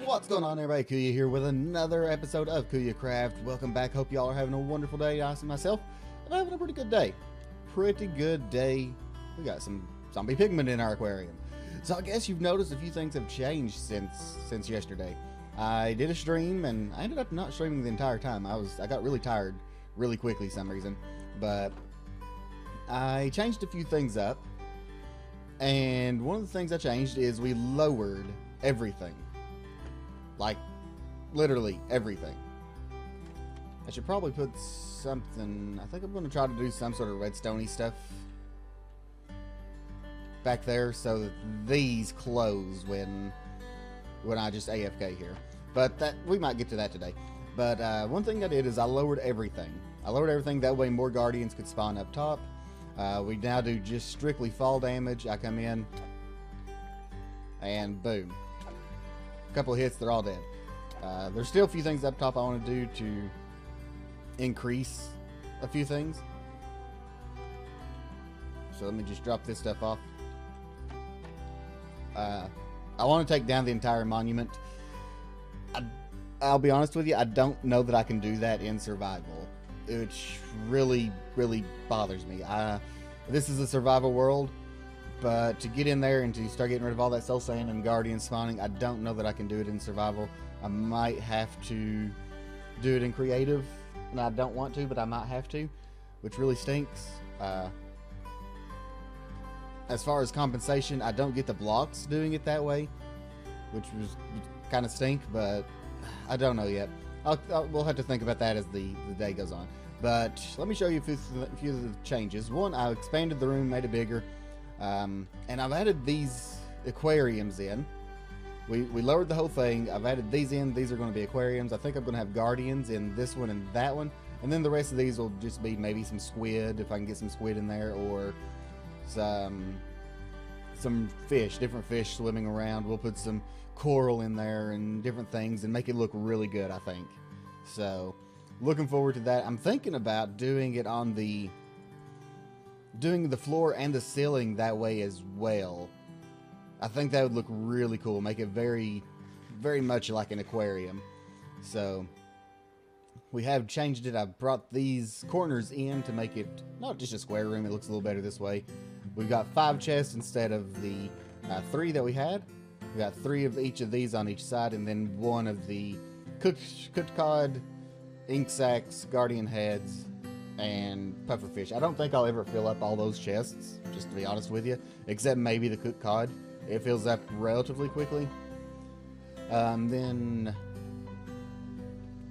What's going on, everybody? Kuya here with another episode of KuyaCraft. Welcome back. Hope y'all are having a wonderful day. I myself am having a pretty good day. We got some zombie pigment in our aquarium. So I guess you've noticed a few things have changed since yesterday. I did a stream and I ended up not streaming the entire time. I got really tired really quickly for some reason. But I changed a few things up. And one of the things I changed is we lowered everything. Like, literally everything. I should probably put something... I think I'm going to try to do some sort of redstone-y stuff back there so that these close when I just AFK here. But that we might get to that today. But one thing I did is I lowered everything. I lowered everything, that way more guardians could spawn up top. We now do just strictly fall damage. I come in, and boom. A couple of hits, they're all dead. There's still a few things up top I want to do to increase a few things. So let me just drop this stuff off. I want to take down the entire monument. I'll be honest with you, I don't know that I can do that in survival, which really, really bothers me. This is a survival world. But to get in there and to start getting rid of all that soul sand and guardian spawning, I don't know that I can do it in survival. I might have to do it in creative, and I don't want to, but I might have to, which really stinks. As far as compensation, I don't get the blocks doing it that way, which was kind of stink, but I don't know yet. We'll have to think about that as the day goes on. But let me show you a few of the changes. One, I expanded the room, made it bigger. And I've added these aquariums in. We lowered the whole thing. I've added these in. These are going to be aquariums. I think I'm going to have guardians in this one and that one. And then the rest of these will just be maybe some squid, if I can get some squid in there, or some fish, different fish swimming around. We'll put some coral in there and different things and make it look really good, I think. So, looking forward to that. I'm thinking about doing it on the floor and the ceiling that way as well. I think that would look really cool. Make it very, very much like an aquarium. So, we have changed it. I've brought these corners in to make it not just a square room. It looks a little better this way. We've got 5 chests instead of the 3 that we had. We got 3 of each of these on each side, and then 1 of the cooked cod, ink sacs, guardian heads, and pufferfish. I don't think I'll ever fill up all those chests, just to be honest with you, except maybe the cooked cod. It fills up relatively quickly. Then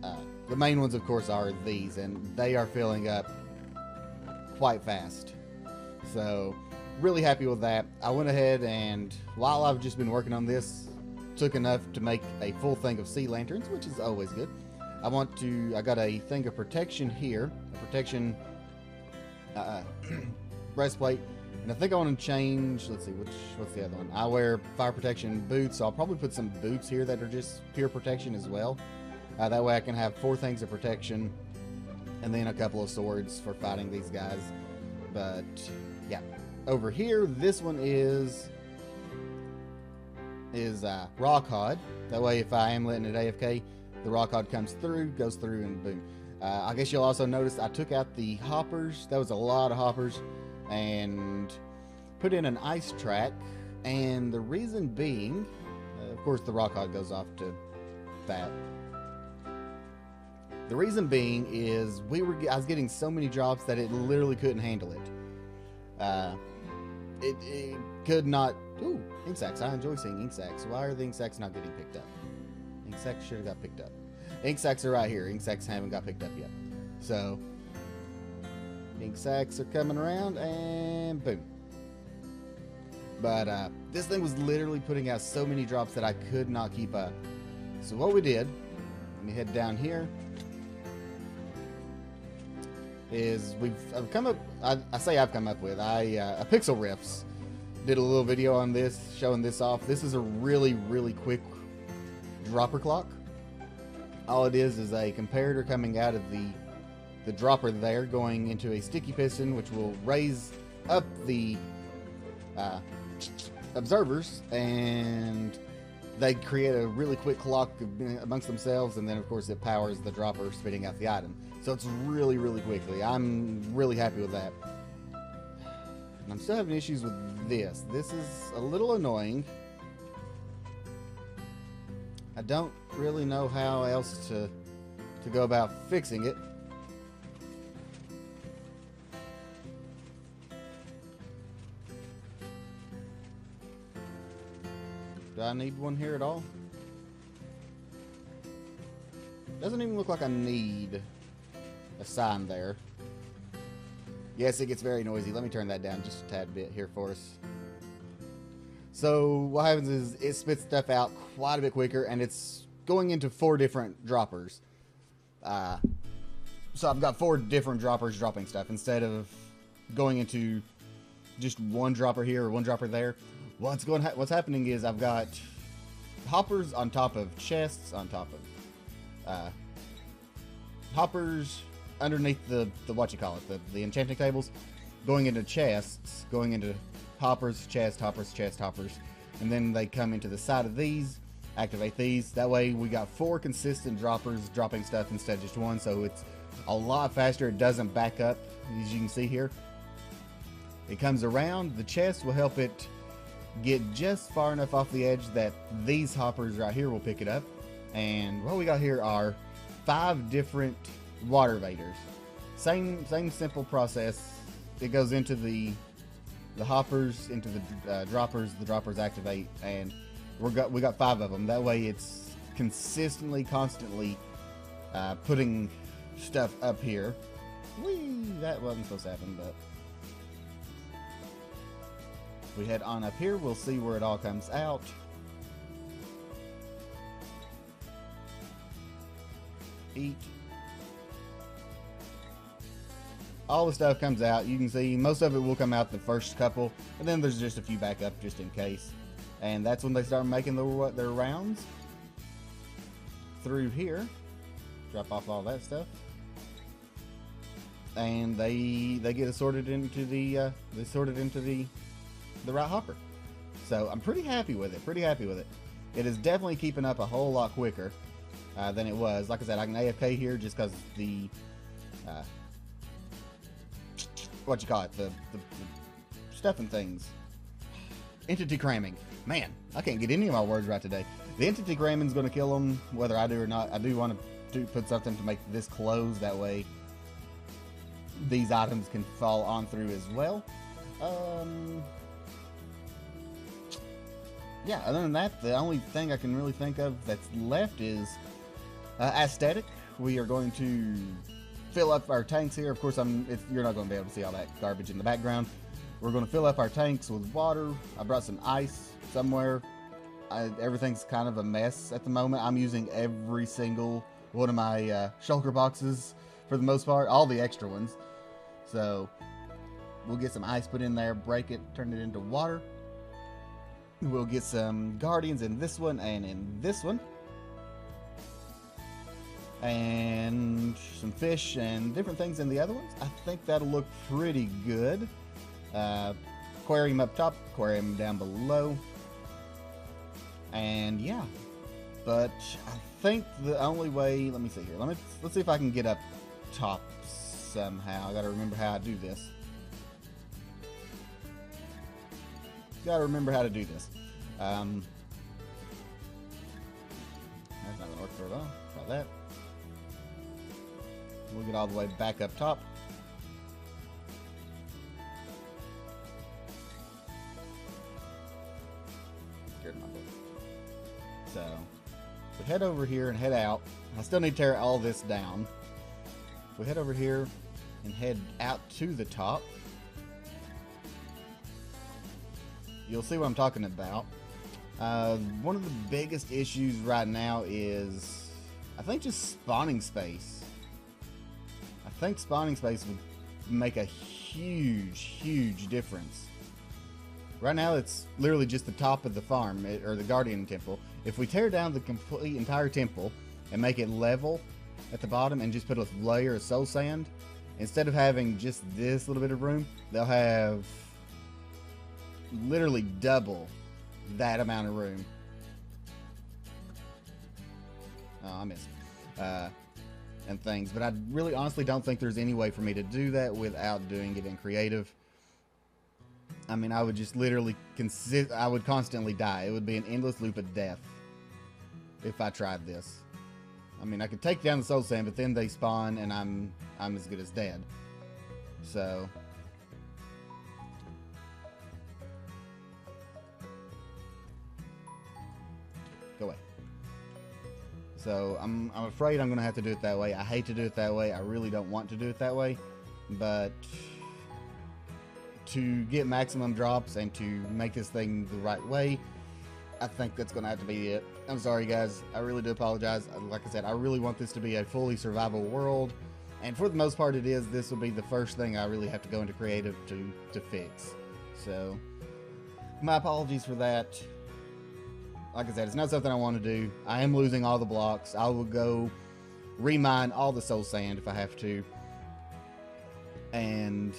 the main ones, of course, are these, and they are filling up quite fast. So, really happy with that. I went ahead and, while I've just been working on this, took enough to make a full thing of sea lanterns, which is always good. I got a thing of protection here, a protection breastplate, and I think I want to change, let's see, what's the other one? I wear fire protection boots, so I'll probably put some boots here that are just pure protection as well. That way I can have 4 things of protection, and then a couple of swords for fighting these guys. But, yeah. Over here, this one is raw cod. That way if I am letting it AFK, the raw cod comes through, goes through, and boom. I guess you'll also notice I took out the hoppers. That was a lot of hoppers. And put in an ice track. And the reason being, of course the raw cod goes off to that. The reason being is I was getting so many drops that it literally couldn't handle it. It could not... Ooh, ink sacs. I enjoy seeing ink sacs. Why are the ink sacs not getting picked up? Ink sacs should have got picked up. Ink sacs are right here. Ink sacs haven't got picked up yet. So, ink sacs are coming around, and boom. But this thing was literally putting out so many drops that I could not keep up. So what we did, let me head down here, is I've come up with, Pixel Riffs did a little video on this, showing this off. This is a really, really quick dropper clock. All it is a comparator coming out of the dropper there, going into a sticky piston, which will raise up the observers and they create a really quick clock amongst themselves, and then of course it powers the dropper spitting out the item. So it's really, really quickly. I'm really happy with that. And I'm still having issues with this. This is a little annoying. I don't really know how else to go about fixing it. Do I need one here at all? Doesn't even look like I need a sign there. Yes, it gets very noisy. Let me turn that down just a tad bit here for us. So what happens is it spits stuff out quite a bit quicker, and it's going into 4 different droppers. So I've got 4 different droppers dropping stuff instead of going into just one dropper here or one dropper there. What's happening is I've got hoppers on top of chests, on top of hoppers underneath the the enchanting tables, going into chests, going into hoppers, chest, hoppers, chest, hoppers, and then they come into the side of these, activate these. That way we got 4 consistent droppers dropping stuff instead of just one, so it's a lot faster. It doesn't back up, as you can see here. It comes around, the chest will help it get just far enough off the edge that these hoppers right here will pick it up. And what we got here are 5 different water vators. Same simple process. It goes into the hoppers, into the droppers activate, and we got 5 of them. That way it's consistently, constantly putting stuff up here. Whee! That wasn't supposed to happen, but we head on up here, we'll see where it all comes out. Eat. All the stuff comes out. You can see most of it will come out the first couple, and then there's just a few back up just in case. And that's when they start making their rounds through here. Drop off all that stuff, and they get sorted into the the right hopper. So I'm pretty happy with it. It is definitely keeping up a whole lot quicker than it was. Like I said, I can AFK here just because the the stuffing things. Entity cramming. Man, I can't get any of my words right today. The entity cramming is going to kill them, whether I do or not. I do want to put something to make this close. That way these items can fall on through as well. Yeah, other than that, the only thing I can really think of that's left is aesthetic. We are going to fill up our tanks here. Of course, you're not going to be able to see all that garbage in the background. We're going to fill up our tanks with water. I brought some ice somewhere. Everything's kind of a mess at the moment. I'm using every single one of my shulker boxes for the most part, all the extra ones. So we'll get some ice put in there, break it, turn it into water. We'll get some guardians in this one and in this one. And some fish and different things in the other ones. I think that'll look pretty good. Aquarium up top, aquarium down below. And yeah. But I think the only way, let me see here. Let's see if I can get up top somehow. I gotta remember how I do this. Gotta remember how to do this. That's not gonna work very well. Try that. We'll get all the way back up top. So we head over here and head out. I still need to tear all this down. We head over here and head out to the top. You'll see what I'm talking about. One of the biggest issues right now is, I think, just spawning space. I think spawning space would make a huge difference. Right now it's literally just the top of the farm, or the Guardian Temple. If we tear down the complete entire temple and make it level at the bottom and just put a layer of soul sand, instead of having just this little bit of room, they'll have literally double that amount of room. I miss and things. But I really honestly don't think there's any way for me to do that without doing it in creative. I mean, I would just literally I would constantly die. It would be an endless loop of death if I tried this. I mean, I could take down the soul sand, but then they spawn and I'm as good as dead. So go away. So I'm afraid I'm gonna have to do it that way. I hate to do it that way. I really don't want to do it that way, but to get maximum drops and to make this thing the right way, I think that's gonna have to be it. I'm sorry guys, I really do apologize. Like I said, I really want this to be a fully survival world, and for the most part it is. This will be the first thing I really have to go into creative to fix. So my apologies for that. Like I said, it's not something I want to do. I am losing all the blocks. I will go remine all the soul sand if I have to. And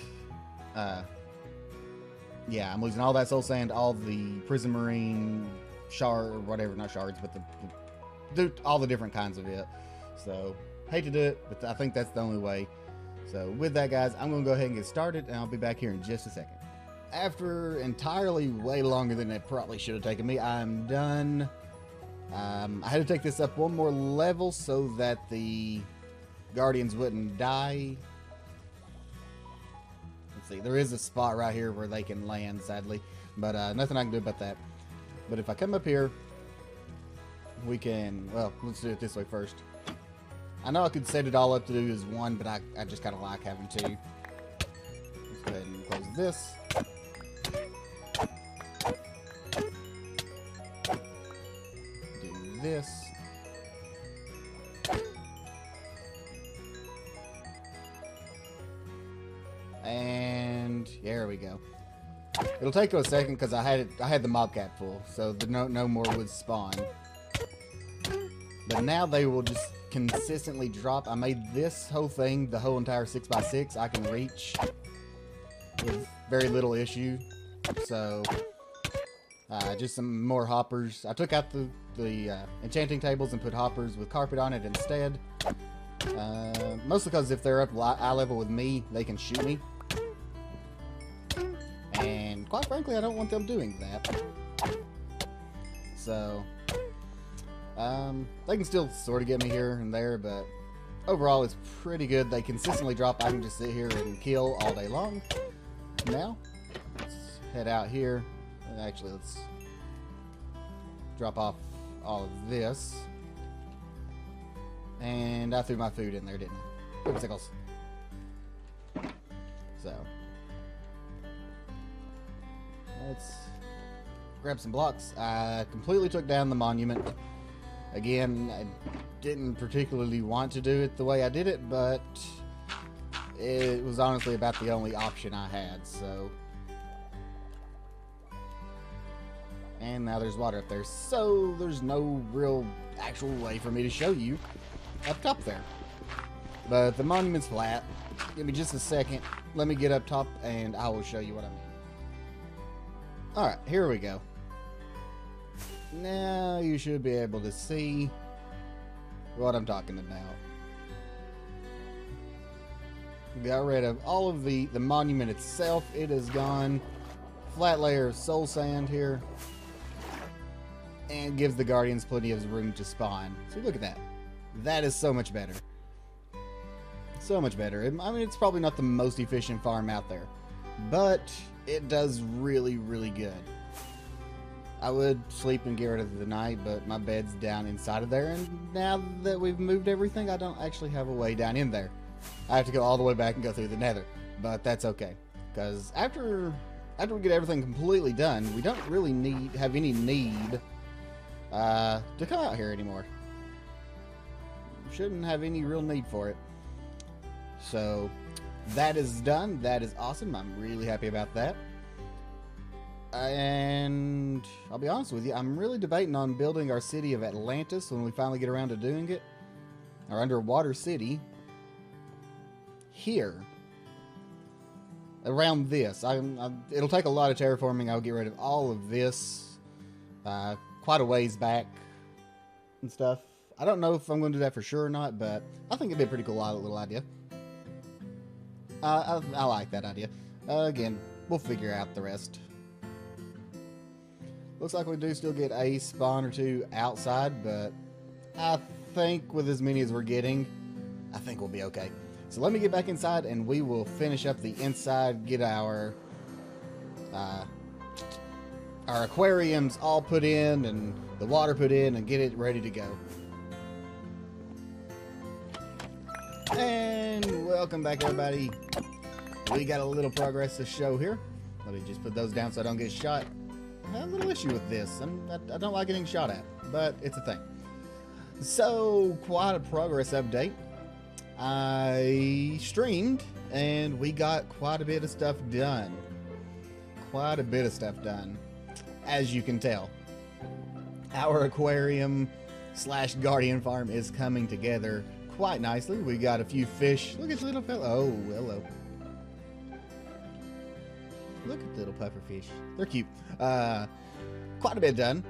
yeah, I'm losing all that soul sand, all the prison marine shard or whatever, not shards, but all the different kinds of it. So hate to do it, but I think that's the only way. So with that guys, I'm gonna go ahead and get started, and I'll be back here in just a second. After entirely way longer than it probably should have taken me, I'm done. I had to take this up one more level so that the guardians wouldn't die. Let's see, there is a spot right here where they can land, sadly, but nothing I can do about that. But if I come up here, we can, well, let's do it this way first. I know I could set it all up to do as one, but I just kind of like having two. Let's go ahead and close this. This. And there we go. It'll take a second because I had the mob cap full, so no more would spawn. But now they will just consistently drop. I made this whole thing, the whole entire 6x6, I can reach with very little issue. So just some more hoppers. I took out the enchanting tables and put hoppers with carpet on it instead. Mostly because if they're up eye level with me, they can shoot me. And quite frankly, I don't want them doing that. So they can still sort of get me here and there, but overall it's pretty good. They consistently drop. I can just sit here and kill all day long. Now, let's head out here. Actually, let's drop off all of this. And I threw my food in there, didn't I? Oopsicles. So let's grab some blocks. I completely took down the monument. Again, I didn't particularly want to do it the way I did it, but it was honestly about the only option I had, so. And now there's water up there, so there's no real actual way for me to show you up top there. But the monument's flat. Give me just a second. Let me get up top and I will show you what I mean. Alright, here we go. Now you should be able to see what I'm talking about. Got rid of all of the monument itself. It is gone. Flat layer of soul sand here. And gives the guardians plenty of room to spawn. See, look at that. That is so much better. So much better. I mean, it's probably not the most efficient farm out there, but it does really, really good. I would sleep and get rid of the night, but my bed's down inside of there, and now that we've moved everything, I don't actually have a way down in there. I have to go all the way back and go through the nether, but that's okay, because after we get everything completely done, we don't really have any need to come out here anymore. Shouldn't have any real need for it. So that is done. That is awesome. I'm really happy about that. And I'll be honest with you, I'm really debating on building our city of Atlantis when we finally get around to doing it. Our underwater city here around this. It'll take a lot of terraforming. I'll get rid of all of this quite a ways back and stuff. I don't know if I'm going to do that for sure or not, but I think it'd be a pretty cool little idea. I like that idea. Again, we'll figure out the rest. Looks like we do still get a spawn or two outside, but I think with as many as we're getting, I think we'll be okay. So let me get back inside and we will finish up the inside, get our aquariums all put in and the water put in and get it ready to go. And welcome back, everybody. We got a little progress to show here. Let me just put those down so I don't get shot. I have a little issue with this. I don't like getting shot at, but it's a thing. So, quite a progress update. I streamed, and we got quite a bit of stuff done. Quite a bit of stuff done, as you can tell. Our aquarium / guardian farm is coming together quite nicely. We got a few fish. Look at the little fellow. Oh, hello. Look at the little puffer fish. They're cute. Quite a bit done.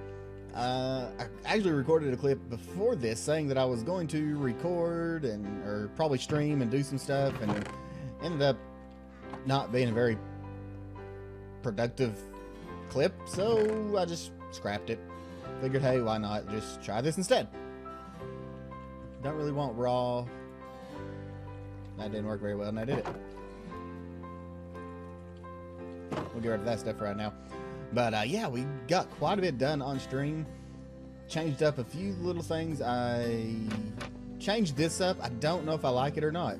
I actually recorded a clip before this saying that I was going to record or probably stream and do some stuff, and it ended up not being a very productive clip, so I just scrapped it. Figured, hey, why not just try this instead? Don't really want raw. That didn't work very well, and I did it. We'll get rid of that stuff right now. But yeah, we got quite a bit done on stream. Changed up a few little things. I changed this up. I don't know if I like it or not.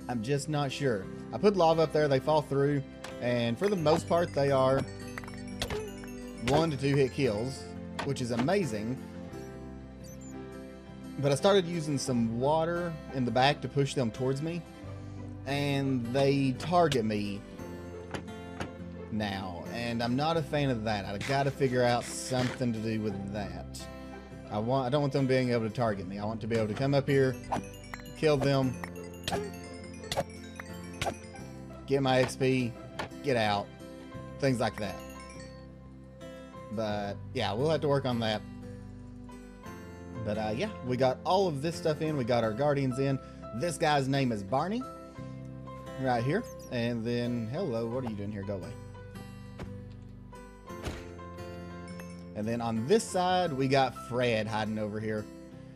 I'm just not sure. I put lava up there, they fall through, and for the most part they are 1 to 2 hit kills, which is amazing. But I started using some water in the back to push them towards me, and they target me now, and I'm not a fan of that. I gotta figure out something to do with that. I don't want them being able to target me. I want to be able to come up here, kill them, get my XP, get out, things like that. But yeah, we'll have to work on that. But yeah, we got all of this stuff in. We got our guardians in. This guy's name is Barney, right here. And then, hello, what are you doing here? Go away. And then on this side, we got Fred hiding over here.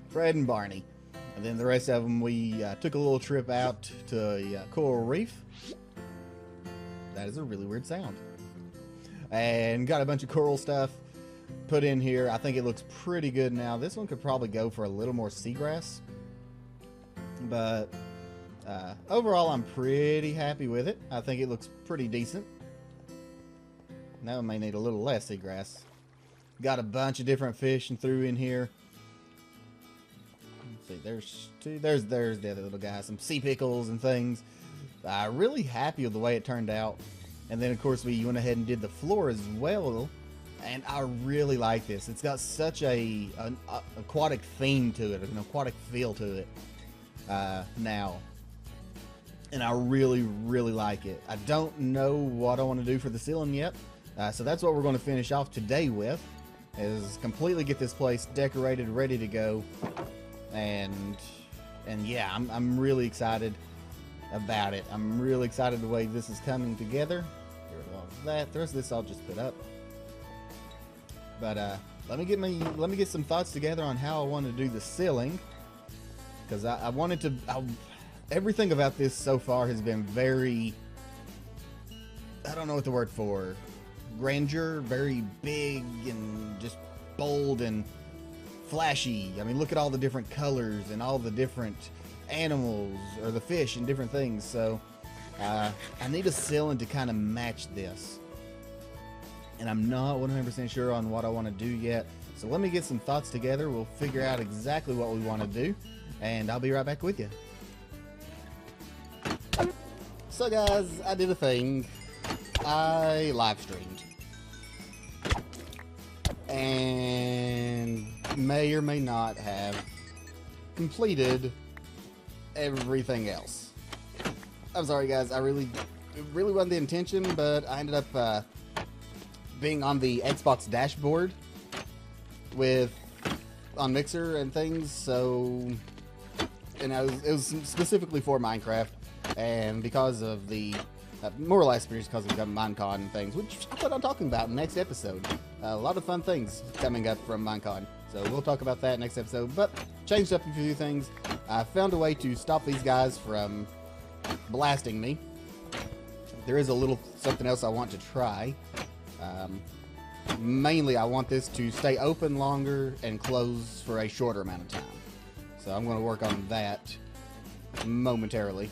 Fred and Barney. And then the rest of them, we took a little trip out to a coral reef. That is a really weird sound. And got a bunch of coral stuff put in here. I think it looks pretty good now. This one could probably go for a little more seagrass. But overall, I'm pretty happy with it. I think it looks pretty decent. Now it may need a little less seagrass. Got a bunch of different fish and threw in here. Let's see, there's two. There's the other little guy. Some sea pickles and things. Really happy with the way it turned out. And then, of course, we went ahead and did the floor as well. And I really like this. It's got such an aquatic theme to it, an aquatic feel to it now. And I really, really like it. I don't know what I want to do for the ceiling yet. So that's what we're going to finish off today with, is completely get this place decorated, ready to go. And yeah, I'm really excited about it. I'm really excited the way this is coming together. Get rid of all of that. The rest of this I'll just put up. But let me get some thoughts together on how I want to do the ceiling, because I wanted to. Everything about this so far has been very, I don't know what the word for, grandeur, very big and just bold and flashy. I mean, look at all the different colors and all the different animals or the fish and different things. So I need a ceiling to kind of match this, and I'm not 100% sure on what I want to do yet. So let me get some thoughts together. We'll figure out exactly what we want to do, and I'll be right back with you. So guys, I did a thing. I live streamed and may or may not have completed everything else. I'm sorry guys, it really wasn't the intention, but I ended up being on the Xbox dashboard with on Mixer and things, so, and it was specifically for Minecraft, and because of the, more or less because of Minecon and things, which I plan on talking about in the next episode. A lot of fun things coming up from Minecon, so we'll talk about that next episode, but changed up a few things. I found a way to stop these guys from blasting me. There is a little something else I want to try. Mainly, I want this to stay open longer and close for a shorter amount of time. So I'm going to work on that momentarily.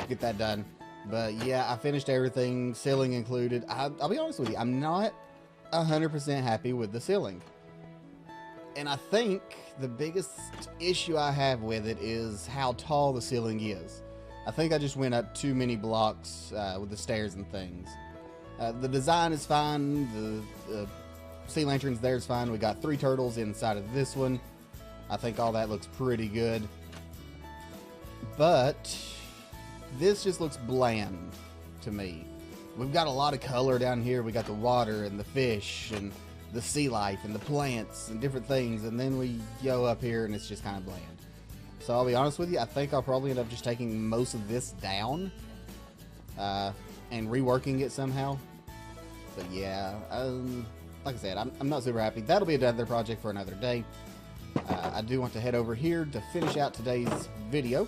Get that done. But yeah, I finished everything, ceiling included. I'll be honest with you, I'm not 100% happy with the ceiling. And I think the biggest issue I have with it is how tall the ceiling is. I think I just went up too many blocks with the stairs and things. The design is fine. The sea lanterns there is fine. We got 3 turtles inside of this one. I think all that looks pretty good. But this just looks bland to me. We've got a lot of color down here. We got the water and the fish and the sea life and the plants and different things. And then we go up here and it's just kind of bland. So I'll be honest with you, I think I'll probably end up just taking most of this down and reworking it somehow. But yeah, like I said, I'm not super happy. That'll be another project for another day. I do want to head over here to finish out today's video.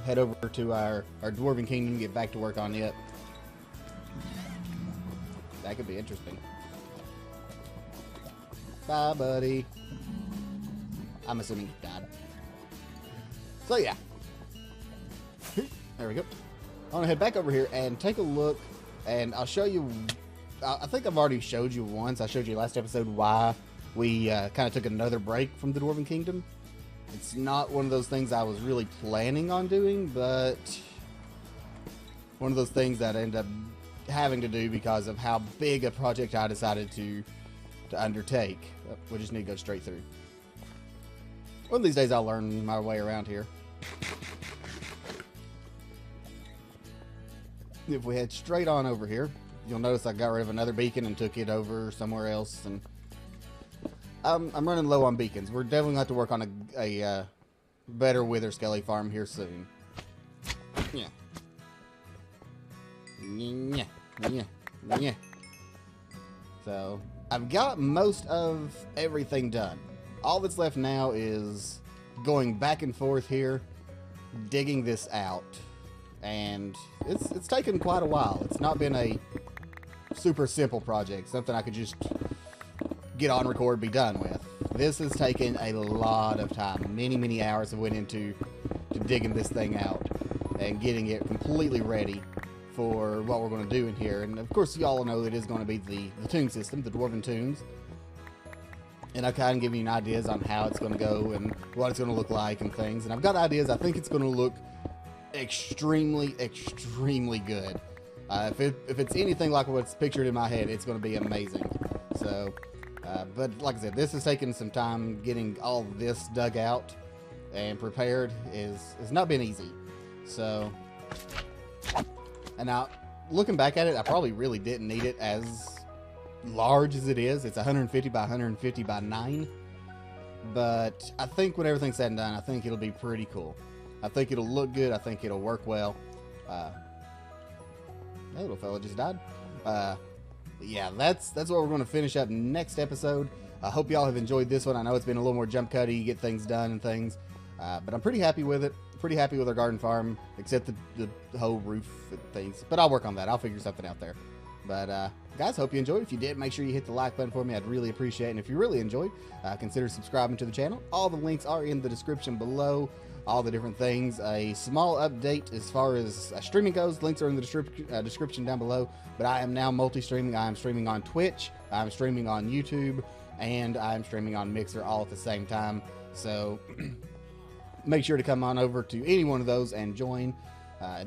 Head over to our Dwarven Kingdom, get back to work on it. That could be interesting. Bye, buddy. I'm assuming he died. So yeah, there we go. I want to head back over here and take a look, and I'll show you. I think I've already showed you once. I showed you last episode why we kind of took another break from the Dwarven Kingdom. It's not one of those things I was really planning on doing, but one of those things that I end up having to do because of how big a project I decided to undertake. We just need to go straight through. One of these days I'll learn my way around here. If we head straight on over here, you'll notice I got rid of another beacon and took it over somewhere else. And I'm running low on beacons. We're definitely going to have to work on a better Wither Skelly farm here soon. Yeah. Yeah. Yeah. Yeah. So, I've got most of everything done. All that's left now is going back and forth here, digging this out, and it's taken quite a while. It's not been a super simple project, something I could just get on, record, be done with. This has taken a lot of time. Many hours have went into digging this thing out and getting it completely ready for what we're going to do in here. And of course, y'all know it is going to be the tomb system, the Dwarven tombs. And I've kind of given you ideas on how it's going to go and what it's going to look like and things. And I've got ideas. I think it's going to look extremely good. If it's anything like what's pictured in my head, it's going to be amazing. So, but like I said, this has taken some time. Getting all this dug out and prepared has not been easy. So, and now looking back at it, I probably really didn't need it as large as it is. It's 150 by 150 by 9, but I think when everything's said and done, I think it'll be pretty cool. I think it'll look good. I think it'll work well. That little fella just died. Yeah, that's what we're going to finish up next episode. I hope y'all have enjoyed this one. I know it's been a little more jump cutty, get things done and things, but I'm pretty happy with it. Pretty happy with our garden farm, except the whole roof and things. But I'll work on that. I'll figure something out there. But guys, hope you enjoyed. If you did, make sure you hit the like button for me. I'd really appreciate it. And if you really enjoyed, consider subscribing to the channel. All the links are in the description below. All the different things. A small update as far as streaming goes. Links are in the description down below. But I am now multi-streaming. I am streaming on Twitch. I'm streaming on YouTube. And I'm streaming on Mixer all at the same time. So make sure to come on over to any one of those and join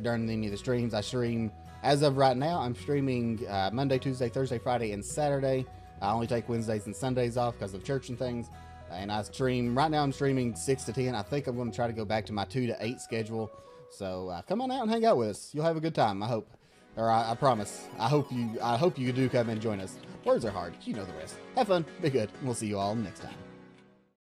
during any of the streams. I stream, as of right now, I'm streaming Monday, Tuesday, Thursday, Friday, and Saturday. I only take Wednesdays and Sundays off because of church and things. And I stream, right now I'm streaming 6 to 10. I think I'm going to try to go back to my 2 to 8 schedule. So come on out and hang out with us. You'll have a good time, I hope. Or I promise. I hope you do come and join us. Words are hard. You know the rest. Have fun. Be good. And we'll see you all next time.